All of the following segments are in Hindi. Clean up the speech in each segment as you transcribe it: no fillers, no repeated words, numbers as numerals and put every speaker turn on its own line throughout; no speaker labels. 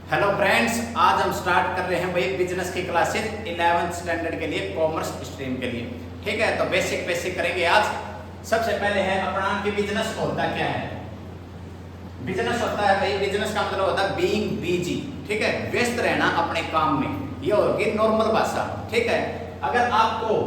हेलो फ्रेंड्स, आज हम स्टार्ट कर रहे हैं भाई बिजनेस की क्लासेज 11th स्टैंडर्ड के लिए, कॉमर्स स्ट्रीम के लिए। ठीक है, तो बेसिक करेंगे आज। सबसे पहले है अपना कि बिजनेस होता क्या है। बिजनेस होता है भाई, बिजनेस का मतलब होता है बीइंग बिजी। ठीक है, व्यस्त रहना अपने काम में, ये होगी नॉर्मल भाषा। ठीक है, अगर आपको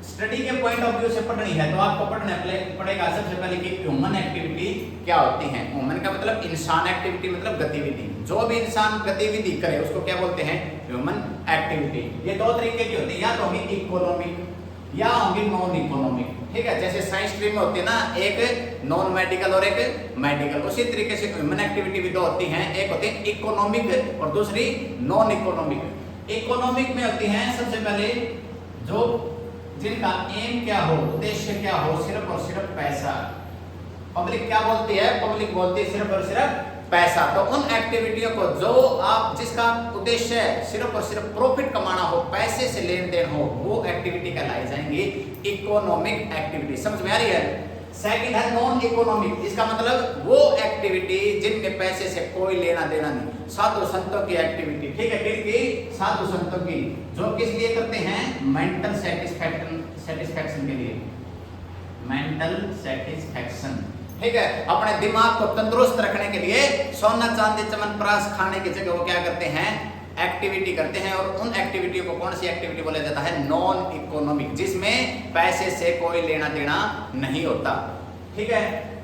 स्टडी के पॉइंट ऑफ व्यू से पढ़नी है तो आपको पढ़ना पड़ेगा सबसे पहले कि ह्यूमन एक्टिविटी क्या होती है। ह्यूमन का मतलब इंसान, एक्टिविटी मतलब गतिविधि। जो भी इंसान गतिविधि करे उसको क्या बोलते हैं? Human activity. ये दो तरीके की होती है, या तो होगी इकोनॉमिक या होगी नॉन इकोनॉमिक। ठीक है, जैसे साइंस स्ट्रीम में होती है ना, एक नॉन मेडिकल और एक मेडिकल, उसी तरीके से ह्यूमन एक्टिविटी भी दो होती हैं। एक होती है इकोनॉमिक और दूसरी नॉन इकोनॉमिक। इकोनॉमिक में होती हैं सबसे पहले जो जिनका एम क्या हो, उद्देश्य क्या हो, सिर्फ और सिर्फ पैसा। पब्लिक क्या बोलती है? पब्लिक बोलती है सिर्फ और सिर्फ पैसा। तो उन एक्टिविटियों को जो आप जिसका उद्देश्य सिर्फ और सिर्फ प्रॉफिट कमाना हो, पैसे से लेन देन हो, वो एक्टिविटी कहलाई जाएंगी इकोनॉमिक एक्टिविटी। समझ में आ रही है? सेकंड है नॉन इकोनॉमिक। इसका मतलब वो एक्टिविटी जिनके पैसे से कोई लेना देना नहीं। साधु संतों की एक्टिविटी। ठीक है, किसकी? साधु संतों की, जो किस लिए करते हैं? मेंटल सेटिस्फैक्शन के लिए। Mental satisfaction. ठीक है, अपने दिमाग को तंदुरुस्त रखने के लिए सोना चांदी चमनप्राश खाने की जगह वो क्या करते हैं? एक्टिविटी करते हैं। और उन एक्टिविटी को कौन सी एक्टिविटी बोला जाता है? नॉन इकोनॉमिक, जिसमें पैसे से कोई लेना देना नहीं होता। ठीक है,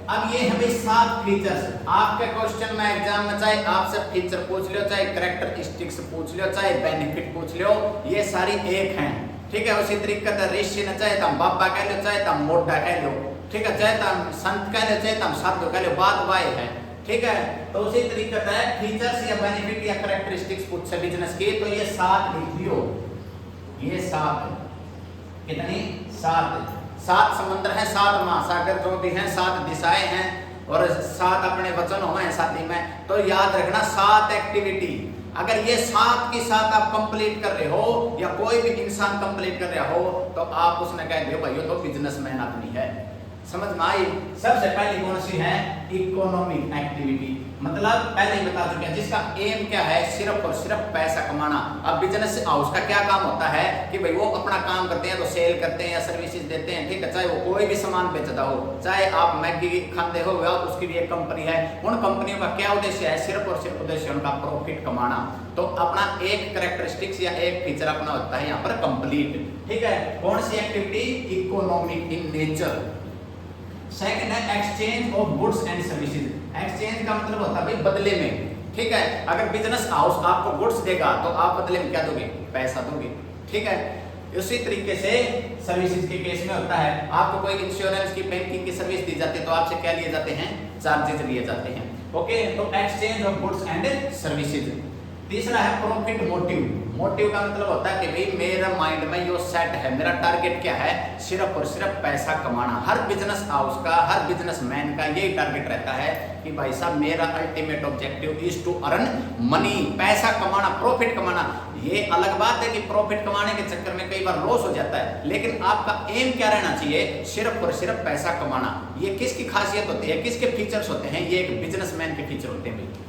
अब ये हमें 7 फीचर्स आपके क्वेश्चन में एग्जाम में चाहे आपसे फीचर पूछ लो, चाहे कैरेक्टरिस्टिक्स पूछ लो, चाहे बेनिफिट पूछ लो, ये सारी एक हैं। ठीक है, उसी तरीके से ऋषि न चाहे तुम बाबा कह लो, चाहे तुम मोटा कह लो, ठीक है, चाहे तुम संत कह लो, चाहे तुम साधु कह लो, बात वाय है। ठीक है, तो उसी तरीके से फीचर्स या बेनिफिट या कैरेक्टरिस्टिक्स पूछ से बिजनेस की, तो ये 7 लिख लियो। ये 7 कितनी? 7 समुद्र हैं, 7 महासागर जो भी हैं, 7 दिशाएं हैं और 7 अपने वचन हुए हैं साथी में। तो याद रखना 7 एक्टिविटी। अगर ये 7 की 7 आप कंप्लीट कर रहे हो या कोई भी इंसान कंप्लीट कर रहा हो तो आप उसने कह दियो भाई ये तो बिजनेसमैन आदमी है। समझ में आई? सबसे पहली कौन सी है? Economic activity. मतलब पहले ही बता चुके हैं, जिसका एम क्या है? सिर्फ और सिर्फ पैसा कमाना। अब बिजनेस हाउस का क्या काम होता है कि भाई वो अपना काम करते हैं, तो सेल करते हैं या सर्विसेज देते हैं। ठीक है, चाहे वो कोई भी सामान बेचता हो, चाहे आप मैगी खाते हो या उसकी भी एक कंपनी है। उन कंपनियों का क्या उद्देश्य है? सिर्फ और सिर्फ उद्देश्य उनका प्रॉफिट कमाना। तो अपना एक कैरेक्टरिस्टिक्स या एक फीचर अपना होता है यहाँ पर कंप्लीट। ठीक है, कौन सी activity? Economic in nature. Second है exchange of goods and services. Exchange का मतलब होता है भाई बदले में। ठीक है, अगर बिजनेस हाउस आपको गुड्स देगा तो आप बदले में क्या दोगे? पैसा दोगे। ठीक है, उसी तरीके से सर्विसेज के केस में होता है, आपको कोई इंश्योरेंस की, बैंकिंग की सर्विस दी जाती है तो आपसे क्या लिए जाते हैं? चार्जेस लिए जाते हैं। ओके, तो exchange of goods and services. तीसरा है प्रॉफिट मोटिव। मोटिव का मतलब होता है कि भाई मेरा माइंड में यो सेट है, मेरा टारगेट क्या है? सिर्फ और सिर्फ पैसा कमाना। हर बिजनेस हाउस का, हर बिजनेसमैन का यही टारगेट रहता है कि भाई साहब मेरा ultimate objective is to earn money. पैसा कमाना, प्रॉफिट कमाना। ये अलग बात है कि प्रॉफिट कमाने के चक्कर में कई बार लॉस हो जाता है, लेकिन आपका एम क्या रहना चाहिए? सिर्फ और सिर्फ पैसा कमाना। ये किसकी खासियत होती है? किसके फीचर्स होते हैं? ये एक बिजनेसमैन के फीचर होते हैं भाई।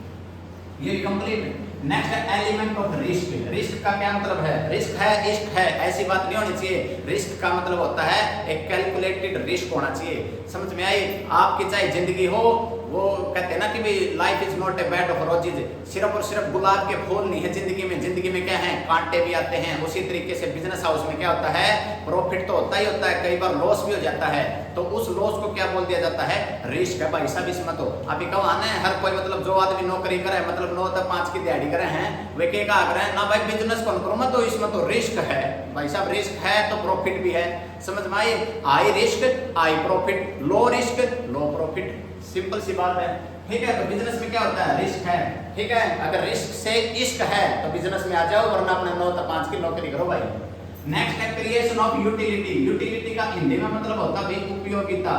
ये कंप्लीट। नेक्स्ट है एलिमेंट ऑफ रिस्क। रिस्क का क्या मतलब है? रिस्क है, इश्क है, ऐसी बात नहीं होनी चाहिए। रिस्क का मतलब होता है एक कैलकुलेटेड रिस्क होना चाहिए। समझ में आई? आपकी चाहे जिंदगी हो, वो कहते हैं ना कि भाई life is not a bed of roses. सिर्फ और सिर्फ गुलाब के फूल नहीं है जिंदगी में। जिंदगी में क्या है? कांटे भी आते हैं। उसी तरीके से बिजनेस हाउस में क्या होता है? प्रॉफिट तो होता ही होता है, कई बार लॉस भी हो जाता है। तो उस लॉस को क्या बोल दिया जाता है? रिस्क है भाई साहब। इसमें तो अभी कब आना है, हर कोई मतलब जो आदमी नौकरी करे, मतलब 9 से 5 की दिहाड़ी करे हैं, वे क्या कर रहे हैं ना भाई बिजनेस कौन करूँ मैं, तो इसमें तो रिस्क है भाई साहब। रिस्क है तो प्रॉफिट भी है। समझ में आई? High risk high profit, low risk low profit. Simple सी बात है। ठीक है, तो बिजनेस में क्या होता है? रिस्क है। ठीक है, अगर रिस्क से इश्क है तो बिजनेस में आ जाओ, वरना अपने 9 से 5 की नौकरी करो भाई। नेक्स्ट है क्रिएशन ऑफ यूटिलिटी। यूटिलिटी का हिंदी में मतलब होता है उपयोगिता।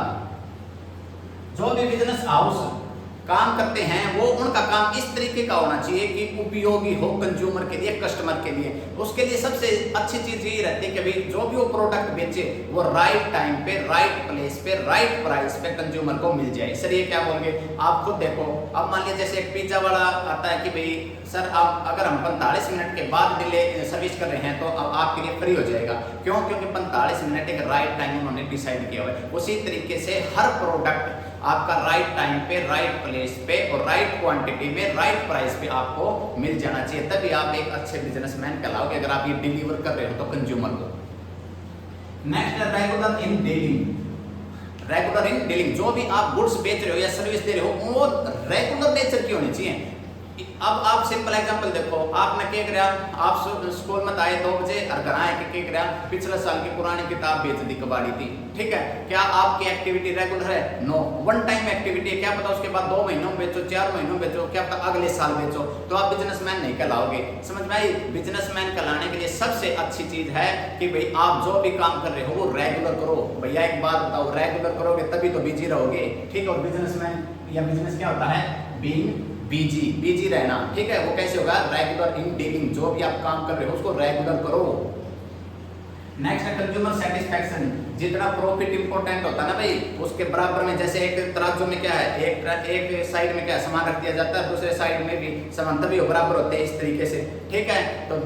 जो भी बिजनेस हाउस काम करते हैं वो उनका काम इस तरीके का होना चाहिए कि उपयोगी हो कंज्यूमर के लिए, कस्टमर के लिए। उसके लिए सबसे अच्छी चीज यही रहती है कि भाई जो भी वो प्रोडक्ट बेचे वो राइट टाइम पे, राइट प्लेस पे, राइट प्राइस पे कंज्यूमर को मिल जाए। सर ये क्या बोलेंगे आप खुद देखो, अब मान लीजिए जैसे एक पिज्जा वाला आता है कि भाई सर आप अगर हम 45 मिनट के बाद डिले सर्विस कर रहे हैं तो अब आपके लिए फ्री हो जाएगा। क्यों? क्योंकि 45 मिनट एक राइट टाइम उन्होंने डिसाइड किया हुआ है। उसी तरीके से हर प्रोडक्ट आपका राइट टाइम पे, राइट प्लेस पे और राइट क्वांटिटी में, राइट प्राइस पे आपको मिल जाना चाहिए, तभी आप एक अच्छे बिजनेसमैन कहलाओगे अगर आप ये डिलीवर कर रहे हो तो कंज्यूमर को। नेक्स्ट है regular in dealing. Regular in dealing, जो भी आप गुड्स बेच रहे हो या सर्विस दे रहे हो वो रेगुलर नेचर की होनी चाहिए। अब आप सिंपल एग्जांपल देखो, आपने क्या करा, आप स्कूल में आए 2 बजे और घर आए क्या करा, पिछले साल की पुरानी किताब बेच दी, कबाड़ी थी, ठीक है। क्या आपकी एक्टिविटी रेगुलर है? नो, वन टाइम एक्टिविटी है। क्या पता उसके बाद 2 महीनों में बेचो, 4 महीनों में बेचो, क्या पता अगले साल बेचो, तो आप बिजनेसमैन नहीं कहलाओगे। समझ में आई? बिजनेसमैन कहलाने के लिए सबसे अच्छी चीज है कि भाई आप जो भी काम कर रहे हो वो रेगुलर करो। भैया एक बात बताओ, रेगुलर करोगे तभी तो बिजी रहोगे, ठीक है। और बिजनेसमैन या बिजनेस क्या होता है? बीइंग बिजी, बिजी रहना, ठीक है। वो कैसे होगा? रेगुलर इन डीलिंग, जो भी आप काम कर रहे हो उसको रेगुलर करो। नेक्स्ट है कंज्यूमर सेटिस्फैक्शन। जितना प्रॉफिट इंपॉर्टेंट होता है ना भाई, उसके बराबर में, जैसे एक तराजू में क्या है, एक साइड में क्या सामान रख दिया जाता है, दूसरे साइड में भी सामान, तभी बराबर होते हैं इस तरीके से, ठीक है। तो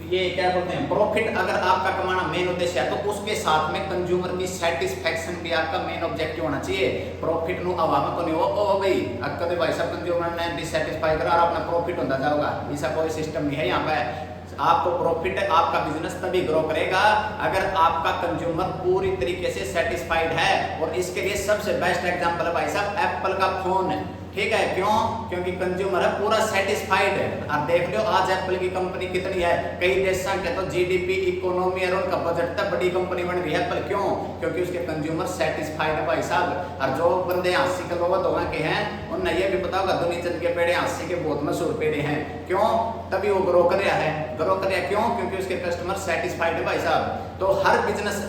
ये क्या बोलते हैं, प्रॉफिट अगर आपका कमाना मेन उद्देश्य है तो उसके साथ में कंज्यूमर की सेटिस्फैक्शन भी आपका मेन ऑब्जेक्टिव होना चाहिए। प्रॉफिट नु आवाम को नहीं हो ओ भाई कदे भाई सब कंज्यूमर ने डिसैटिस्फाई करा और अपना प्रॉफिट होता जाएगा, ऐसा कोई सिस्टम नहीं है यहाँ पे। आपको प्रॉफिट, आपका बिजनेस तभी ग्रो करेगा अगर आपका कंज्यूमर पूरी तरीके से सेटिस्फाइड है। और इसके लिए सबसे बेस्ट एग्जांपल है भाई साहब एप्पल का फोन है, ठीक है। क्यों? क्योंकि कंज्यूमर है पूरा सेटिस्फाइड है। आप देख लो आज एप्पल की कंपनी कितनी है, कई देशों के तो जीडीपी, इकोनॉमी और उनका बजट तक बड़ी कंपनी बन गई है एप्पल। क्यों? क्योंकि उसके कंज्यूमर सेटिस्फाइड है भाई साहब। और जो बंदे 80 के लोग होगा के हैं उन्हें ये भी पता होगा दुनियाचंद के पेड़े 80 के बहुत मशहूर पेड़े हैं। क्यों? तभी वो ग्रो कर रहा है, ग्रो कर रहा है। क्यों? क्योंकि उसके कस्टमर सेटिस्फाइड है भाई साहब। तो हर बिजनेस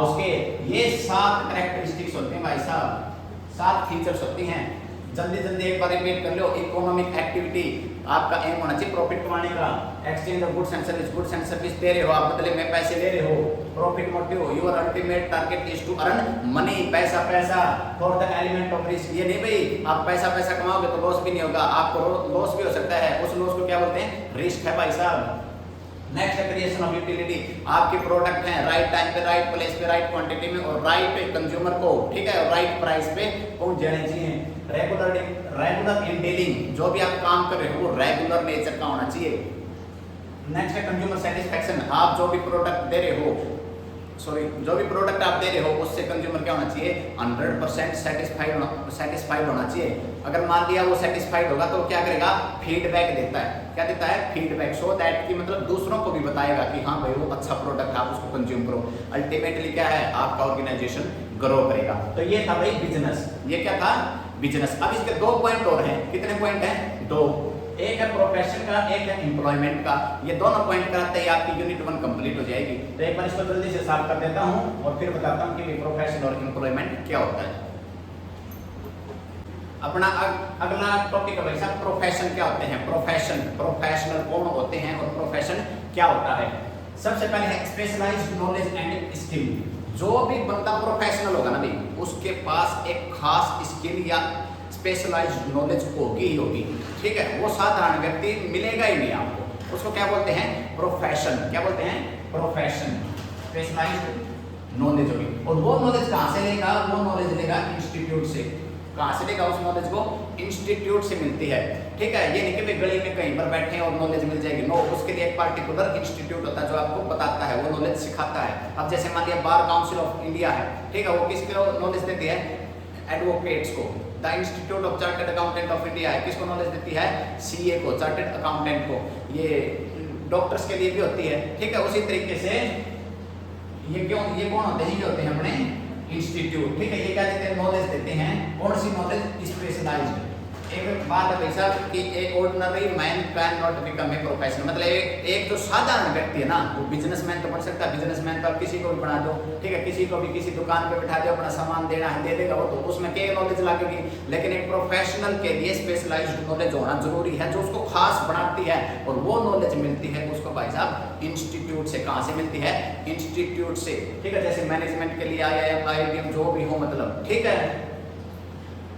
उसके ये 7 कैरेक्टरिस्टिक्स होते हैं भाई साहब, 7 फीचर्स होती हैं। जल्दी जल्दी एक बार रिपीट कर लो। इकोनॉमिक एक्टिविटी, आपका एम होना चाहिए प्रॉफिट कमाने का। Exchange of goods and service, goods and service दे रहे हो आप, बदले में पैसे ले रहे हो। Profit motive, your ultimate target is to earn money, पैसा पैसा। For the element of risk, ये नहीं भाई आप पैसा पैसा कमाओगे तो लॉस भी नहीं होगा, आपको लॉस भी हो सकता है, उस लॉस को क्या बोलते हैं? रिस्क है भाई साहब। नेक्स्ट है क्रिएशन ऑफ यूटिलिटी, आपके प्रोडक्ट हैं राइट टाइम पे, राइट प्लेस पे, राइट क्वांटिटी में और राइट कंज्यूमर को, ठीक है, राइट प्राइस पे पहुंच जाने चाहिए। रेगुलर इन डीलिंग, जो भी आप काम कर रहे हो वो रेगुलर नेचर का होना चाहिए। नेक्स्ट है कंज्यूमर सेटिस्फैक्शन, आप जो भी प्रोडक्ट दे रहे हो, जो भी प्रोडक्ट आप दे रहे हो उससे कंज्यूमर क्या होना चाहिए? 100% सेटिस्फाइड होना चाहिए। अगर मान लिया वो सेटिस्फाइड होगा तो क्या करेगा? फीडबैक देता है। क्या देता है? फीडबैक, सो दैट कि मतलब दूसरों को भी बताएगा कि हाँ भाई वो अच्छा प्रोडक्ट है, आप उसको कंज्यूम करो। अल्टीमेटली क्या है? आपका ऑर्गेनाइजेशन ग्रो करेगा। तो ये था भाई बिजनेस, ये क्या था? बिजनेस। अब इसके 2 पॉइंट और हैं। कितने पॉइंट हैं? 2। एक है प्रोफेशन का, एक है एम्प्लॉयमेंट का। ये दोनों पॉइंट कराते ही आपकी यूनिट 1 कंप्लीट हो जाएगी। तो एक बार इसको जल्दी से साफ कर देता हूं और फिर बताता हूं कि प्रोफेशन और एम्प्लॉयमेंट क्या होता है। अपना अगला टॉपिक है भाई साहब प्रोफेशन क्या होते हैं। प्रोफेशन, प्रोफेशनल कौन होते हैं और प्रोफेशन क्या होता है। सबसे पहले है स्पेशलाइज्ड नॉलेज एंड स्किल। जो भी बंदा प्रोफेशनल होगा ना भाई, उसके पास एक खास स्किल या स्पेशलाइज्ड नॉलेज होगी ही होगी, ठीक है। वो साधारण व्यक्ति मिलेगा ही नहीं आपको। उसको क्या बोलते हैं? प्रोफेशन। क्या बोलते हैं? प्रोफेशन, स्पेशलाइज्ड नॉलेज होगी। और वो नॉलेज कहाँ से लेगा? वो नॉलेज लेगा इंस्टीट्यूट से। कहाँ से लेगा उस नॉलेज को? इंस्टीट्यूट से मिलती है, ठीक है। ये नहीं कि गली में कहीं पर बैठे हैं और नॉलेज मिल जाएगी, नो। उसके लिए एक पार्टिकुलर इंस्टीट्यूट होता है जो आपको बताता है, वो नॉलेज सिखाता है। अब जैसे मान लिया बार काउंसिल ऑफ इंडिया है, ठीक है, वो किसको नॉलेज देती है? एडवोकेट्स को। The institute of chartered accountant of India है, किसको नॉलेज देती है? सीए को, चार्टर्ड अकाउंटेंट को। ये डॉक्टर्स के लिए भी होती है, ठीक है। उसी तरीके से ये कौन होते हैं? ये होते हैं अपने इंस्टीट्यूट, ठीक है। ये क्या देते हैं? नॉलेज देते हैं। कौन सी नॉलेज? स्पेशलाइज्ड, एक बात है भाई साहब कि एक ordinary man can not become a professional, मतलब एक जो साधारण व्यक्ति है ना वो बिजनेसमैन तो बन सकता है। बिजनेसमैन तो आप किसी को भी बना दो, ठीक है, किसी को भी किसी दुकान पे बिठा दो, अपना सामान देना है दे देगा वो, तो उसमें क्या नॉलेज लगेगी। लेकिन एक प्रोफेशनल के लिए स्पेशलाइज्ड नॉलेज होना जरूरी है, जो उसको खास बनाती है, और वो नॉलेज मिलती है उसको भाई साहब इंस्टीट्यूट से। कहाँ से मिलती है? इंस्टीट्यूट से, ठीक है। जैसे मैनेजमेंट के लिए IIM IIM जो भी हो, मतलब ठीक है।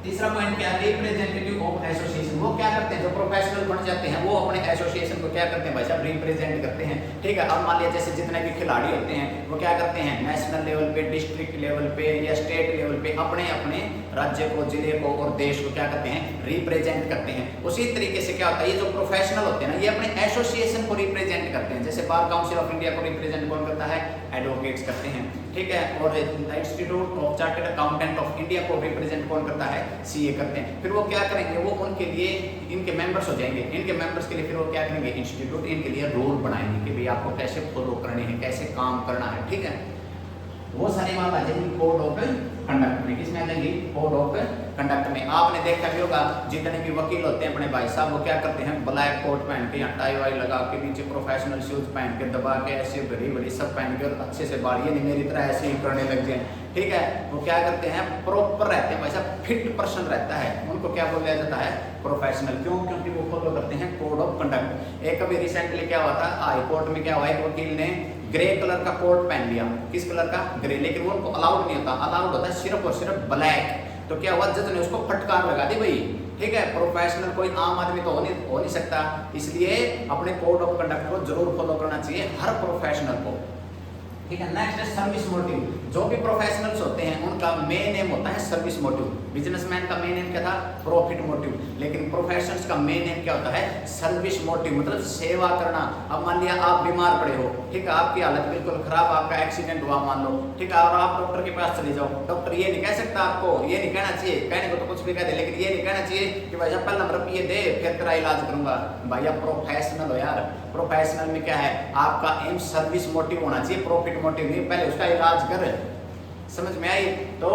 तीसरा पॉइंट क्या है? Representative of association. वो क्या करते हैं? जो प्रोफेशनल बन जाते हैं वो अपने एसोसिएशन को क्या करते हैं भाई साहब? रिप्रेजेंट करते हैं, ठीक है। अब मान लिया जैसे जितने भी खिलाड़ी होते हैं वो क्या करते हैं? नेशनल लेवल पे, डिस्ट्रिक्ट लेवल पे या स्टेट लेवल पे अपने अपने राज्य को, जिले को और देश को क्या करते हैं? रिप्रेजेंट करते हैं। उसी तरीके से क्या होता है, ये जो प्रोफेशनल होते हैं ना, ये अपने एसोसिएशन को रिप्रेजेंट करते हैं। जैसे बार काउंसिल ऑफ इंडिया को रिप्रेजेंट कौन करता है? एडवोकेट्स करते हैं, ठीक है। और institute of chartered accountant of India को रिप्रेजेंट कौन करता है? CA करते हैं। फिर वो क्या करेंगे? वो उनके लिए इनके मेंबर्स हो जाएंगे। इनके मेंबर्स के लिए फिर वो क्या करेंगे? इंस्टीट्यूट इनके लिए रूल बनाएंगे कि भाई आपको कैसे फॉलो करने हैं, कैसे काम करना है, ठीक है। वो सारी बात आ जाएगी कोड ऑफ कंडक्ट में। किसमें आ जाएंगी? कोड ऑफ कंडक्ट में। आपने देखा भी होगा जितने भी वकील होते हैं अपने भाई साहब, वो क्या करते हैं? ब्लैक कोट पहन के, यहाँ टाई वाई लगा के, नीचे प्रोफेशनल शूज पहन के, दबा के, ऐसे बड़ी बड़ी सब पहन के, और अच्छे से बाढ़िए नहीं मेरी तरह ऐसे ही करने लग जाए, ठीक है। वो क्या करते हैं? प्रॉपर रहते हैं भाई साहब, फिट पर्सन रहता है, उनको क्या बोला जाता है? प्रोफेशनल। क्यों? क्योंकि वो फॉलो करते हैं कोड ऑफ कंडक्ट। एक अभी रिसेंटली क्या हुआ था, हाई कोर्ट में क्या हुआ, एक वकील ने ग्रे कलर का कोट पहन लिया। किस कलर का? ग्रे। लेकिन वो उनको अलाउड नहीं होता, अलाउड होता है सिर्फ और सिर्फ ब्लैक। तो क्या हुआ? जज ने उसको फटकार लगा दी भाई, ठीक है। प्रोफेशनल कोई आम आदमी तो हो नहीं सकता, इसलिए अपने कोड ऑफ कंडक्ट को जरूर फॉलो करना चाहिए हर प्रोफेशनल को, ठीक है। नेक्स्ट है सर्विस मोटिव। जो भी प्रोफेशनल्स होते हैं उनका मेन एम होता है सर्विस मोटिव। बिजनेसमैन का मेन एम क्या था? Profit motive. लेकिन प्रोफेशनल्स का मेन एम क्या होता है? सर्विस मोटिव, मतलब सेवा करना। अब मान लिया आप बीमार पड़े हो, ठीक है, आपकी हालत बिल्कुल खराब, आपका एक्सीडेंट हुआ मान लो, ठीक है, और आप डॉक्टर के पास चले जाओ। डॉक्टर ये नहीं कह सकता आपको, ये नहीं कहना चाहिए, कहने को तो कुछ भी कह दे, लेकिन ये नहीं कहना चाहिए कि भाई साहब पहले रुपये दे फिर तेरा इलाज करूंगा। भाई आप प्रोफेशनल हो यार। प्रोफेशनल में क्या है? आपका एम सर्विस मोटिव होना चाहिए, प्रॉफिट मोटिव नहीं। पहले उसका इलाज कर। समझ में आई? तो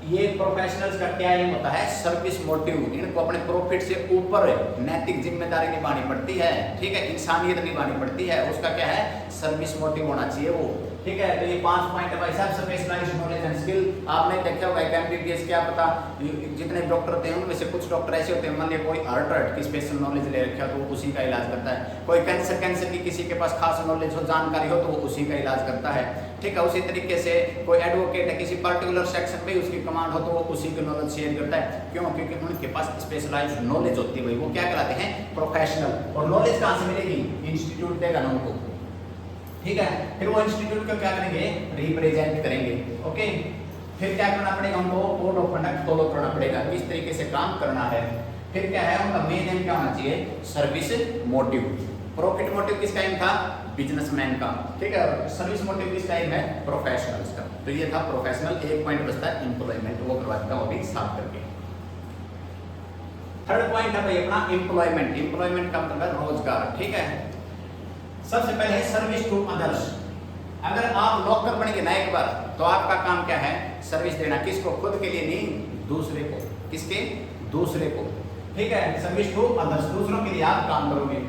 ये प्रोफेशनल्स का क्या एम होता है? Service motive. इनको अपने प्रॉफिट से ऊपर नैतिक जिम्मेदारी निभानी पड़ती है, ठीक है, इंसानियत निभानी पड़ती है, उसका क्या है? सर्विस मोटिव होना चाहिए वो, ठीक है। तो ये 5 पॉइंट है भाई साहब, स्पेशलाइज्ड नॉलेज एंड स्किल। आपने देखा होगा MBBS, क्या पता जितने डॉक्टर होते हैं उनमें से कुछ डॉक्टर ऐसे होते हैं, मान लिया कोई हार्ट की स्पेशल नॉलेज ले रखा तो वो उसी का इलाज करता है। कोई कैंसर की किसी के पास खास नॉलेज हो, जानकारी हो, तो वो उसी का इलाज करता है, ठीक है। उसी तरीके से कोई एडवोकेट है, किसी पर्टिकुलर सेक्शन में उसकी कमांड हो तो वो उसी की नॉलेज शेयर करता है। क्यों? क्योंकि उनके पास स्पेशलाइज्ड नॉलेज होती है भाई, वो क्या कहलाते हैं? प्रोफेशनल। और नॉलेज कहाँ से मिलेगी? इंस्टीट्यूट देगा ना उनको, ठीक है। फिर वो इंस्टीट्यूट को क्या करेंगे? रिप्रेजेंट करेंगे, ओके। फिर क्या करना पड़ेगा? उनको कोड ऑफ कंडक्ट फॉलो करना पड़ेगा, किस तरीके से काम करना है। फिर क्या है? उनका मेन एम क्या होना चाहिए? Service motive. प्रॉफिट मोटिव किसका एम था? बिजनेसमैन का, ठीक है। सर्विस मोटिव किसका एम है? प्रोफेशनल्स का। तो ये था प्रोफेशनल। एक पॉइंट बचता है एम्प्लॉयमेंट, वो करवा देता हूं अभी साफ करके। थर्ड पॉइंट है भाई अपना एम्प्लॉयमेंट। एम्प्लॉयमेंट का मतलब है रोजगार, ठीक है। सबसे पहले है सर्विस टू अदर्स। अगर आप नौकर बनेंगे ना एक बार, तो आपका काम क्या है? सर्विस देना। किसको? खुद के लिए नहीं, दूसरे को। किसके? दूसरे को, ठीक है। सर्विस टू अदर्स, दूसरों के लिए आप काम करोगे।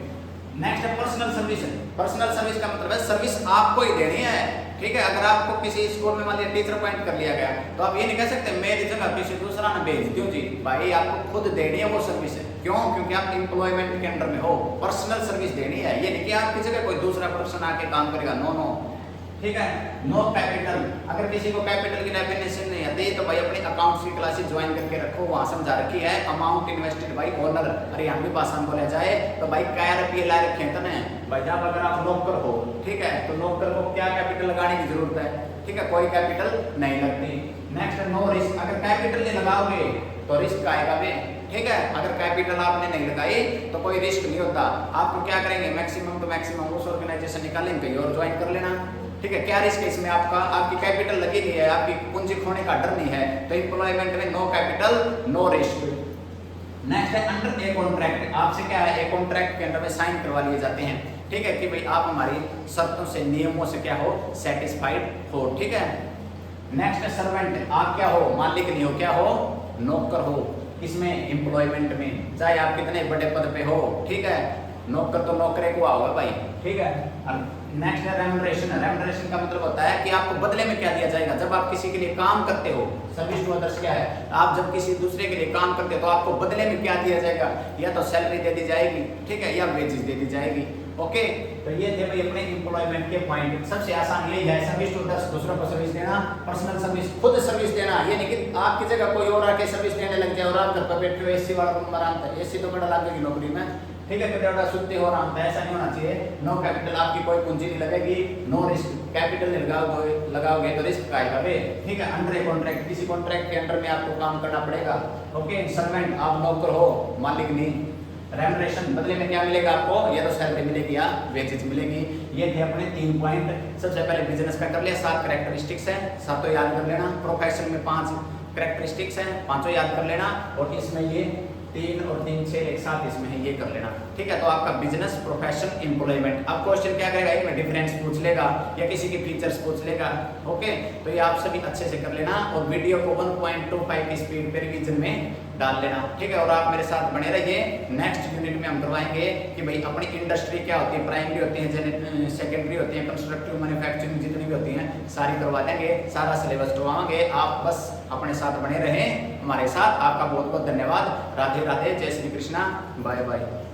नेक्स्ट है पर्सनल सर्विस। पर्सनल सर्विस का मतलब है सर्विस आपको ही देनी है, ठीक है। अगर आपको किसी स्कूल में मान लिया टीचर अपॉइंट कर लिया गया, तो आप ये नहीं कह सकते मेरी जगह किसी दूसरा ना भेज। क्यों जी? भाई आपको खुद देनी है वो सर्विस है। क्यों? क्योंकि आप एम्प्लॉयमेंट के अंडर में हो, पर्सनल सर्विस देनी है। ये नहीं कि आपकी जगह कोई दूसरा पर्सन आके काम करेगा, नो नो, ठीक है। No capital. अगर किसी को कैपिटल की डेफिनेशन नहीं आती तो भाई अपनी अकाउंट्स की क्लासेस ज्वाइन करके रखो, वहां समझा रखी है। Amount invested bye owner, Haryanvi भाषा में बोला जाए तो भाई क्या रुपये ला रखे हैं तने भाई साहब। अगर आप नौकर हो, ठीक है, तो नौकर को क्या कैपिटल लगाने की जरूरत है? ठीक है, कोई कैपिटल नहीं लगती। Next no risk. अगर कैपिटल नहीं लगाओगे तो रिस्क आएगा भी, ठीक है। अगर कैपिटल आपने नहीं लगाई तो कोई रिस्क नहीं होता। आपको क्या करेंगे? मैक्सिमम टू मैक्सिमम उस ऑर्गेनाइजेशन निकालेंगे कहीं और ज्वाइन कर लेना, ठीक है। क्या रिस्क है इसमें? आपकी कैपिटल लगी नहीं है, आपकी पूंजी खोने का डर नहीं है, तो एम्प्लॉयमेंट में no capital no risk. Next है अंडर ए कॉन्ट्रैक्ट। आपसे क्या है? एक कॉन्ट्रैक्ट के अंडर में साइन करवा लिए जाते हैं, ठीक है, कि भाई आप हमारी शर्तों से, नियमों से क्या हो? सेटिस्फाइड हो, ठीक है। नेक्स्ट है सर्वेंट। आप क्या हो? मालिक नहीं हो, क्या हो? नौकर हो, इसमें एम्प्लॉयमेंट में, चाहे आप कितने बड़े पद पे हो, ठीक है, नौकर तो नौकरे को आओगे भाई, ठीक है। नेक्स्ट है रेम्युनरेशन। रेम्युनरेशन का मतलब होता है कि आपको बदले में क्या दिया जाएगा। जब आप किसी के लिए काम करते हो, सर्विस टू अदर्स क्या है, आप जब किसी दूसरे के लिए काम करते हो तो आपको बदले में क्या दिया जाएगा, या तो सैलरी दे दी जाएगी, ठीक है, या वेजेस दे दी जाएगी। ओके, तो ये थे भाई अपने एम्प्लॉयमेंट के पॉइंट। सबसे आसान यही है, सर्विस टू अदर्स, दूसरों को सर्विस देना, पर्सनल सर्विस, खुद सर्विस देना। ये नहीं कि आपकी जगह कोई और आके सर्विस देने लग जाए और आप घर पर बैठे हो एसी वाला रूम में आराम कर, एसी तो बड़ा लगेगी नौकरी में, ठीक है, बेटा सुनते हो आराम, ऐसा नहीं होना चाहिए। नो कैपिटल, आपकी कोई पूंजी नहीं लगेगी, नो रिस्क, कैपिटल नहीं लगाओगे तो रिस्क का आएगा बे, ठीक है। अंडर कॉन्ट्रैक्ट, किसी कॉन्ट्रैक्ट के अंडर में आपको काम करना पड़ेगा। ओके, सर्वेंट, आप नौकर हो, मालिक नहीं। रेम्युनरेशन, बदले में क्या मिलेगा आपको, या तो सैलरी मिलेगी या वेजेस मिलेगी। ये थे अपने 3 पॉइंट। सबसे पहले बिजनेस का कर लिया, 7 कैरेक्टरिस्टिक्स हैं, 7 याद कर लेना। प्रोफेशन में 5 कैरेक्टरिस्टिक्स हैं, 5 याद कर लेना। और इसमें ये 3 और 3 6 एक साथ इसमें है, ये कर लेना, ठीक है। तो आपका बिजनेस, प्रोफेशन, एम्प्लॉयमेंट। अब क्वेश्चन क्या करेगा, इनमें डिफरेंस पूछ लेगा या किसी के फीचर्स पूछ लेगा। ओके, तो ये आप सभी अच्छे से कर लेना और वीडियो को 1.25 की स्पीड पे रिवीजन में डाल लेना, ठीक है। और आप मेरे साथ बने रहिए। नेक्स्ट यूनिट में हम करवाएंगे कि भाई अपनी इंडस्ट्री क्या होती है, प्राइमरी होती है, सेकेंडरी होती है, कंस्ट्रक्टिव, मैन्युफैक्चरिंग, जितनी भी होती हैं सारी करवा देंगे, सारा सिलेबस करवाएंगे। आप बस अपने साथ बने रहें हमारे साथ। आपका बहुत बहुत धन्यवाद। राधे राधे, जय श्री कृष्णा, बाय बाय।